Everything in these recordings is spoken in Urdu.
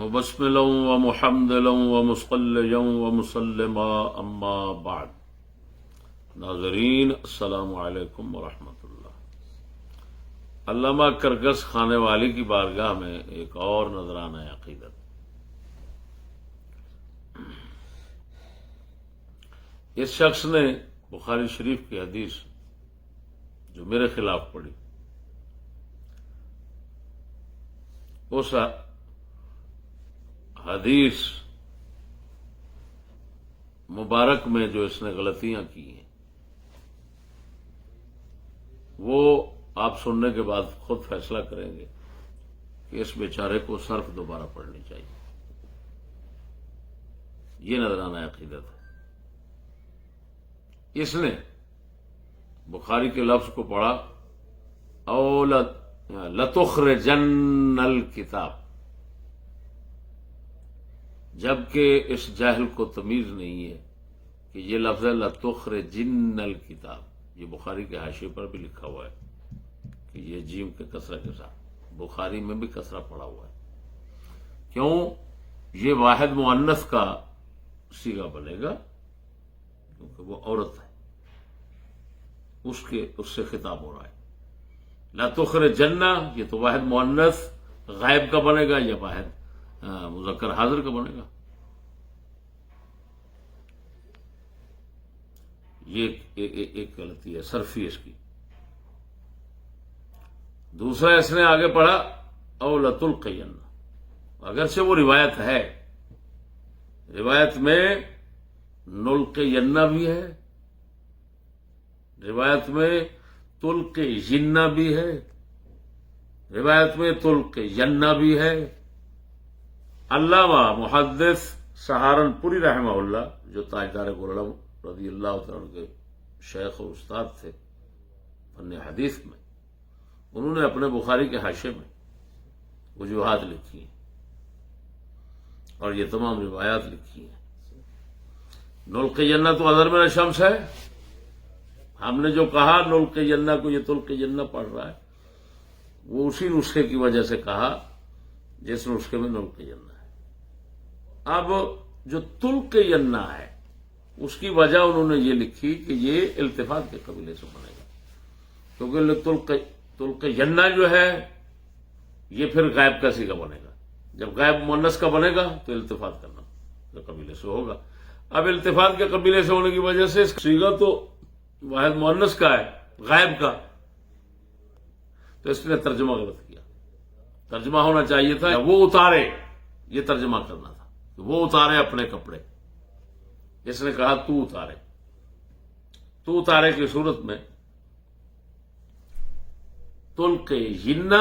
وبسملا ومحمدلا ومصليا ومسلما اما بعد. ناظرین السلام علیکم ورحمۃ اللہ. علامہ کرگس خانے والی کی بارگاہ میں ایک اور نذرانہ عقیدت. اس شخص نے بخاری شریف کی حدیث جو میرے خلاف پڑھی، اس حدیث مبارک میں جو اس نے غلطیاں کی ہیں وہ آپ سننے کے بعد خود فیصلہ کریں گے کہ اس بیچارے کو صرف دوبارہ پڑھنی چاہیے. یہ نذرانہ عقیدت ہے. اس نے بخاری کے لفظ کو پڑھا او لتخرجن الکتاب، جبکہ اس جاہل کو تمیز نہیں ہے کہ یہ لفظ ہے لتخرجن الکتاب. یہ بخاری کے حاشیے پر بھی لکھا ہوا ہے کہ یہ جیم کے کسرہ کے ساتھ، بخاری میں بھی کسرہ پڑا ہوا ہے. کیوں؟ یہ واحد مؤنث کا صیغہ بنے گا کیونکہ وہ عورت ہے، اس سے خطاب ہو رہا ہے. لا تخرجن یہ تو واحد مؤنث غائب کا بنے گا یا واحد مذکر حاضر کا بنے گا. یہ ایک غلطی ہے صرفی اس کی. دوسرا اس نے آگے پڑھا او لتلقین، اگرچہ وہ روایت ہے، روایت میں نلقین بھی ہے، روایت میں تلقین بھی ہے، روایت میں تلقین بھی ہے. علامہ محدث سہارنپوری رحمہ اللہ جو تاجدار گولڑم رضی اللہ تعالیٰ کے شیخ اور استاد تھے فن حدیث میں، انہوں نے اپنے بخاری کے حاشیے میں وجوہات لکھی ہیں اور یہ تمام روایات لکھی ہیں. نلقین تو اظہر من الشمس ہے. ہم نے جو کہا نلقین کو یہ تلقین پڑھ رہا ہے، وہ اسی نسخے کی وجہ سے کہا جس نسخے میں نلقین ہے. اب جو تلقین ہے اس کی وجہ انہوں نے یہ لکھی کہ یہ التفات کے قبیلے سے بنے گا، کیونکہ تلقین جو ہے یہ پھر غائب کا صیغہ بنے گا. جب غائب مؤنث کا بنے گا تو التفات کرنا کے قبیلے سے ہوگا. اب التفات کے قبیلے سے ہونے کی وجہ سے صیغہ تو واحد مؤنث کا ہے غائب کا، تو اس نے ترجمہ غلط کیا. ترجمہ ہونا چاہیے تھا وہ اتارے، یہ ترجمہ کرنا تھا وہ اتارے اپنے کپڑے. اس نے کہا تو اتارے. تو اتارے کی صورت میں تلقین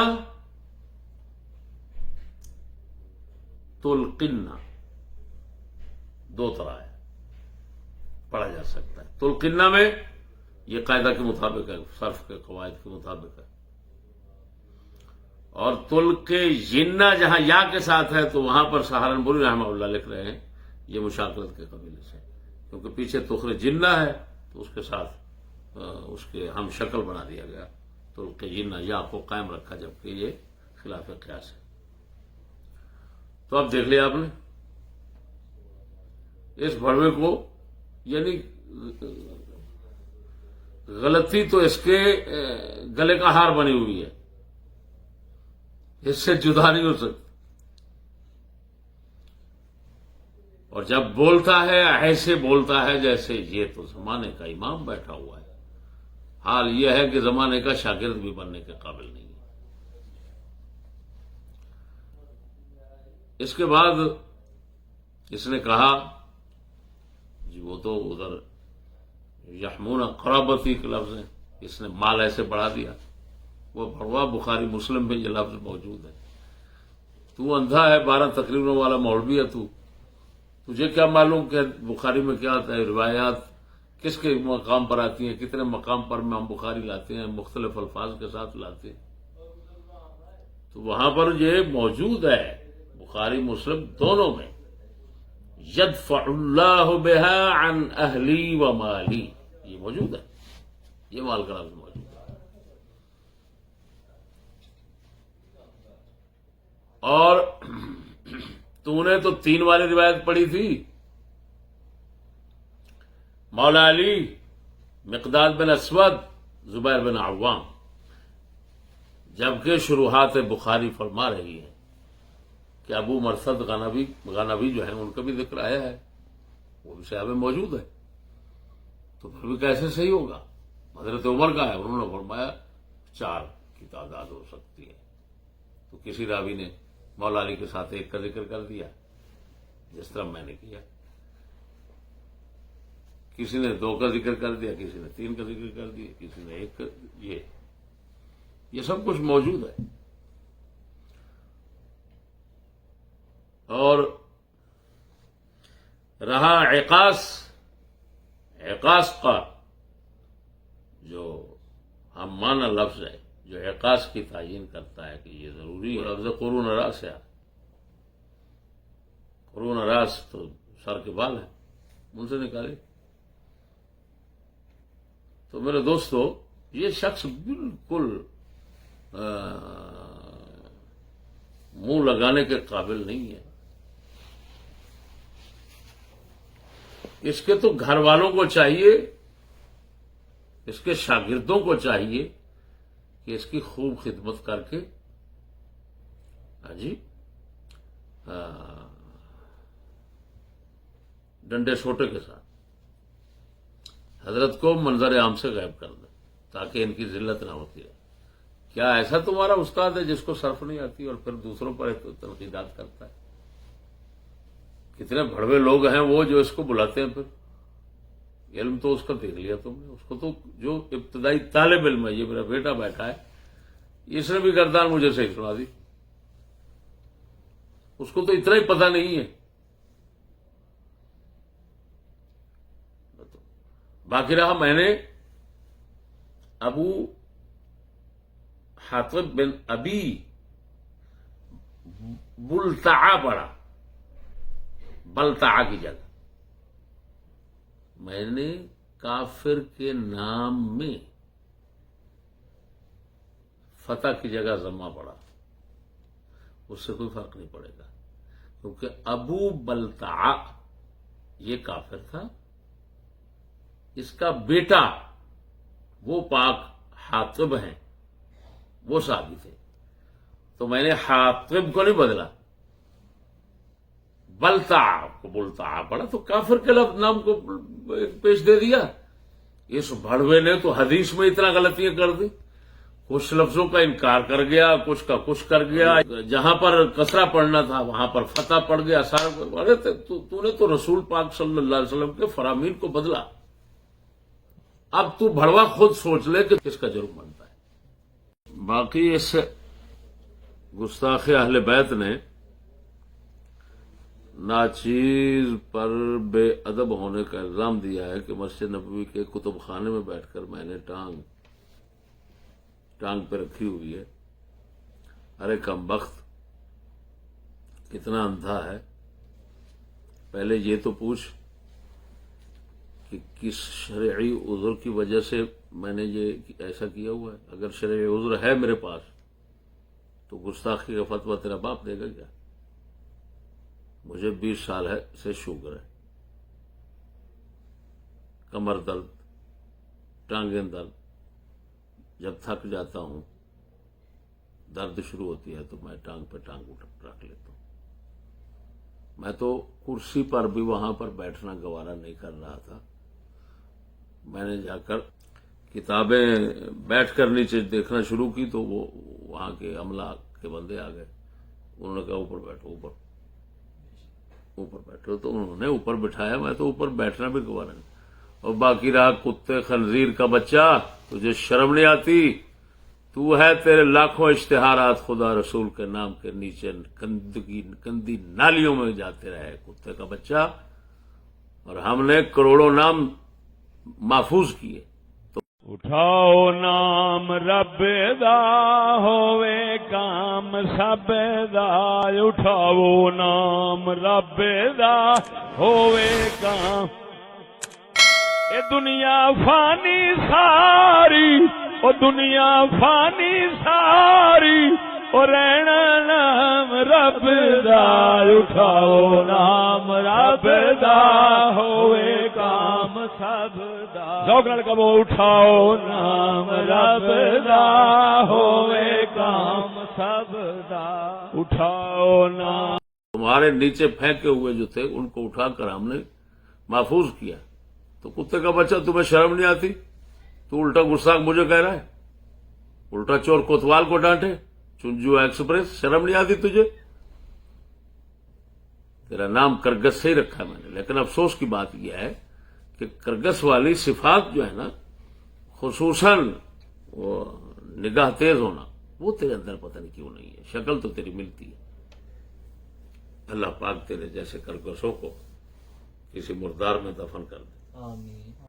تلقن دو طرح ہے، پڑھا جا سکتا ہے. تلقنا میں یہ قاعدہ کے مطابق ہے، صرف کے قواعد کے مطابق ہے. اور تلقین جہاں یا کے ساتھ ہے تو وہاں پر سہارنپوری رحمہ اللہ لکھ رہے ہیں یہ مشاکلت کے قبیلے سے، کیونکہ پیچھے تخرجن ہے تو اس کے ساتھ اس کے ہم شکل بنا دیا گیا. تلقین یا کو قائم رکھا جبکہ یہ خلاف قیاس ہے. تو اب دیکھ لیا آپ نے اس بھڑوے کو، یعنی غلطی تو اس کے گلے کا ہار بنی ہوئی ہے، اس سے جدا نہیں ہو سکتی. اور جب بولتا ہے ایسے بولتا ہے جیسے یہ تو زمانے کا امام بیٹھا ہوا ہے. حال یہ ہے کہ زمانے کا شاگرد بھی بننے کے قابل نہیں ہے. اس کے بعد اس نے کہا جی وہ تو ادھر یحمون قرابتی کے لفظ ہیں، اس نے مال ایسے بڑھا دیا. وہ بڑھوا بخاری مسلم میں یہ لفظ موجود ہے. تو اندھا ہے، 12 تقریروں والا مولوی ہے، تجھے کیا معلوم کہ بخاری میں کیا آتا ہے؟ روایات کس کے مقام پر آتی ہیں، کتنے مقام پر امام بخاری لاتے ہیں، مختلف الفاظ کے ساتھ لاتے ہیں. تو وہاں پر یہ موجود ہے بخاری مسلم دونوں میں، یدفع اللہ بها عن اہلی و مالی، یہ موجود ہے، یہ مال کا لفظ موجود ہے. اور تو نے تو 3 والی روایت پڑھی تھی، مولا علی، مقداد بن اسود، زبیر بن عوام، جبکہ شروحات بخاری فرما رہی ہے کہ ابو مرثد غنوی جو ہیں ان کا بھی ذکر آیا ہے، وہ بھی صحابہ موجود ہے، تو پھر بھی کیسے صحیح ہوگا؟ حضرت عمر کا ہے، انہوں نے فرمایا 4 کی تعداد ہو سکتی ہے، تو کسی راوی نے مولا علی کے ساتھ 1 کا ذکر کر دیا، جس طرح میں نے کیا، کسی نے 2 کا ذکر کر دیا، کسی نے 3 کا ذکر کر دیا، کسی نے 1 کا، یہ سب کچھ موجود ہے۔ اور رہا عقاص کا جو ہم معنی لفظ ہے، جو عقاص کی تعیین کرتا ہے کہ یہ ضروری ہے، لفظ قرون راس ہے، قرون راس تو سر کے بال ہیں، ان سے نکالے۔ تو میرے دوستو، یہ شخص بالکل منہ لگانے کے قابل نہیں ہے، اس کے تو گھر والوں کو چاہیے، اس کے شاگردوں کو چاہیے کہ اس کی خوب خدمت کر کے ڈنڈے سوٹے کے ساتھ حضرت کو منظر عام سے غائب کر دیں تاکہ ان کی ذلت نہ ہوتی ہے۔ کیا ایسا تمہارا استاد ہے جس کو صرف نہیں آتی اور پھر دوسروں پر تنقیدات کرتا ہے؟ کتنے بڑوے لوگ ہیں وہ جو اس کو بلاتے ہیں، پھر علم تو اس کا دیکھ لیا تم نے، اس کو تو جو ابتدائی طالب علم ہے، یہ میرا بیٹا بیٹھا ہے، اس نے بھی گردان مجھے صحیح سنا دی، اس کو تو اتنا ہی پتہ نہیں ہے۔ باقی رہا، میں نے ابو حاطب بن ابی بلتعا پڑھا، بلتعا کی جگہ میں نے کافر کے نام میں فتح کی جگہ ضمہ پڑھا، اس سے کوئی فرق نہیں پڑے گا، کیونکہ ابو بلتعا یہ کافر تھا، اس کا بیٹا وہ پاک حاطب ہیں، وہ صحابی تھے، تو میں نے حاطب کو نہیں بدلا، بلتعا کو بلتعا پڑھا، تو کافر کے لفظ نام کو پیش دے دیا۔ اس بھڑوے نے تو حدیث میں اتنا غلطیاں کر دی، کچھ لفظوں کا انکار کر گیا، کچھ کا کچھ کر گیا، جہاں پر کسرہ پڑھنا تھا وہاں پر فتح پڑھ گیا، سارا۔ تو نے تو رسول پاک صلی اللہ علیہ وسلم کے فرامین کو بدلا۔ اب تو بھڑوا خود سوچ لے کہ کس کا جرم بنتا ہے۔ باقی اس گستاخ اہل بیت نے ناچیز پر بے ادب ہونے کا الزام دیا ہے کہ مسجد نبوی کے کتب خانے میں بیٹھ کر میں نے ٹانگ پہ رکھی ہوئی ہے۔ ارے کم بخت، کتنا اندھا ہے، پہلے یہ تو پوچھ کہ کس شرعی عذر کی وجہ سے میں نے یہ ایسا کیا ہوا ہے۔ اگر شرعی عذر ہے میرے پاس تو گستاخی کا فتویٰ تیرا باپ دے گا کیا؟ مجھے 20 سال سے شوگر ہے، کمر درد، ٹانگیں درد، جب تھک جاتا ہوں درد شروع ہوتی ہے تو میں ٹانگ پہ ٹانگ رکھ لیتا ہوں۔ میں تو کرسی پر بھی وہاں پر بیٹھنا گوارا نہیں کر رہا تھا، میں نے جا کر کتابیں بیٹھ کر نیچے دیکھنا شروع کی تو وہ وہاں کے عملہ کے بندے آ گئے، انہوں نے کہا اوپر بیٹھو، اوپر بیٹھو، تو انہوں نے اوپر بٹھایا، میں تو اوپر بیٹھنا بھی گوارا نہیں۔ اور باقی رہا کتے خنزیر کا بچہ، تجھے شرم نہیں آتی؟ تو ہے، تیرے لاکھوں اشتہارات خدا رسول کے نام کے نیچے گندی نالیوں میں جاتے رہے، کتے کا بچہ، اور ہم نے کروڑوں نام محفوظ کیے۔ اٹھاؤ نام رب دا ہوئے کام سب دا، اٹھاؤ نام رب دا ہوئے کام، اے دنیا فانی ساری، او دنیا فانی ساری، او رہنا نام رب دا، اٹھاؤ نام رب دا ہوئے کام سب دا ذوق نال کہو اٹھاؤ نام رب دا ہوئے کام سب دا اٹھاؤ نام تمہارے نیچے پھینکے ہوئے جو تھے ان کو اٹھا کر ہم نے محفوظ کیا. تو کتے کا بچہ تمہیں شرم نہیں آتی؟ تو الٹا گستاخ مجھے کہہ رہا ہے، الٹا چور کوتوال کو ڈانٹے، چنجو ایکسپریس، شرم نہیں آتی تجھے؟ تیرا نام کرگس سے ہی رکھا ہے میں نے، لیکن افسوس کی بات یہ ہے کہ کرگس والی صفات جو ہے نا، خصوصاً وہ نگاہ تیز ہونا، وہ تیرے اندر پتہ نہیں کیوں نہیں ہے. شکل تو تیری ملتی ہے. اللہ پاک تیرے جیسے کرگسوں کو کسی مردار میں دفن کر دے. آمین.